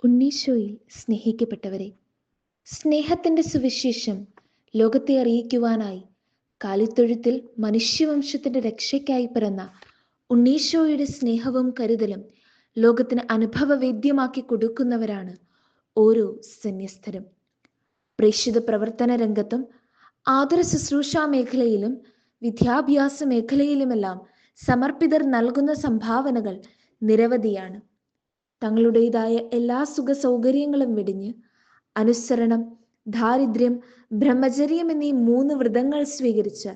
ഉണ്ണീശോയിൽ സ്നേഹിക്കപ്പെട്ടവരെ, സ്നേഹത്തിൻ്റെ സുവിശേഷം ലോകത്തെ അറിയിക്കുവാനായി കാലിത്തൊഴുത്തിൽ മനുഷ്യവംശത്തിൻ്റെ രക്ഷയ്ക്കായി പിറന്ന ഉണ്ണീശോയുടെ സ്നേഹവും കരുതലും ലോകത്തിന് അനുഭവവേദ്യമാക്കി കൊടുക്കുന്നവരാണ് ഓരോ സന്യസ്തരും. പ്രേക്ഷിത പ്രവർത്തന രംഗത്തും ആതുര ശുശ്രൂഷാ മേഖലയിലും വിദ്യാഭ്യാസ മേഖലയിലുമെല്ലാം സമർപ്പിതർ നൽകുന്ന സംഭാവനകൾ നിരവധിയാണ്. തങ്ങളുടേതായ എല്ലാ സുഖ സൗകര്യങ്ങളും വെടിഞ്ഞ് അനുസരണം, ദാരിദ്ര്യം, ബ്രഹ്മചര്യം എന്നീ 3 വ്രതങ്ങൾ സ്വീകരിച്ച്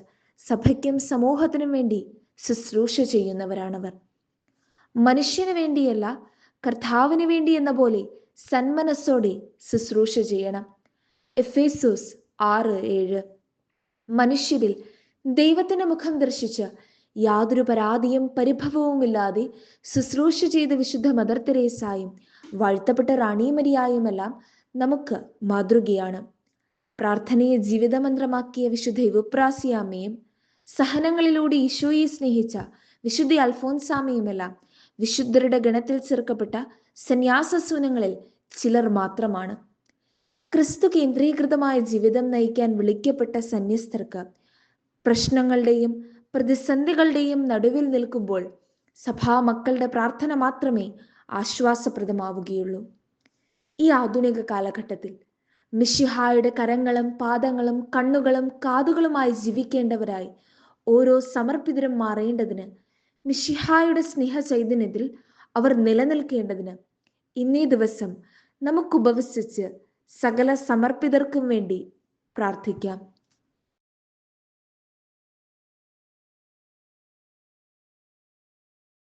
സഭയ്ക്കും സമൂഹത്തിനും വേണ്ടി ശുശ്രൂഷ ചെയ്യുന്നവരാണവർ. മനുഷ്യന് വേണ്ടിയല്ല, കർത്താവിന് വേണ്ടി എന്ന പോലെ സന്മനസ്സോടെ ശുശ്രൂഷ ചെയ്യണം. എഫേസോസ് 6:7. മനുഷ്യരിൽ ദൈവത്തിന്റെ മുഖം ദർശിച്ച് യാതൊരു പരാതിയും പരിഭവവുമില്ലാതെ ശുശ്രൂഷ ചെയ്ത വിശുദ്ധ മദർ തെരേസായും വാഴ്ത്തപ്പെട്ട റാണി മരിയായുമെല്ലാം നമുക്ക് മാതൃകയാണ്. പ്രാർത്ഥനയെ ജീവിതമന്ത്രമാക്കിയ വിശുദ്ധ യുവപ്രാസിയാമ്മയും സഹനങ്ങളിലൂടെ ഈശോയെ സ്നേഹിച്ച വിശുദ്ധ അൽഫോൻസാമയുമെല്ലാം വിശുദ്ധരുടെ ഗണത്തിൽ ചേർക്കപ്പെട്ട സന്യാസസൂനങ്ങളിൽ ചിലർ മാത്രമാണ്. ക്രിസ്തു കേന്ദ്രീകൃതമായ ജീവിതം നയിക്കാൻ വിളിക്കപ്പെട്ട സന്യസ്തർക്ക് പ്രശ്നങ്ങളുടെയും പ്രതിസന്ധികളുടെയും നടുവിൽ നിൽക്കുമ്പോൾ സഭാമക്കളുടെ പ്രാർത്ഥന മാത്രമേ ആശ്വാസപ്രദമാവുകയുള്ളൂ. ഈ ആധുനിക കാലഘട്ടത്തിൽ മിശിഹായുടെ കരങ്ങളും പാദങ്ങളും കണ്ണുകളും കാതുകളുമായി ജീവിക്കേണ്ടവരായി ഓരോ സമർപ്പിതരും മാറേണ്ടതിന്, മിശിഹായുടെ സ്നേഹ ചൈതന്യത്തിൽ അവർ നിലനിൽക്കേണ്ടതിന് ഇന്നേ ദിവസം നമുക്ക് ഉപവസിച്ച് സകല സമർപ്പിതർക്കും വേണ്ടി പ്രാർത്ഥിക്കാം.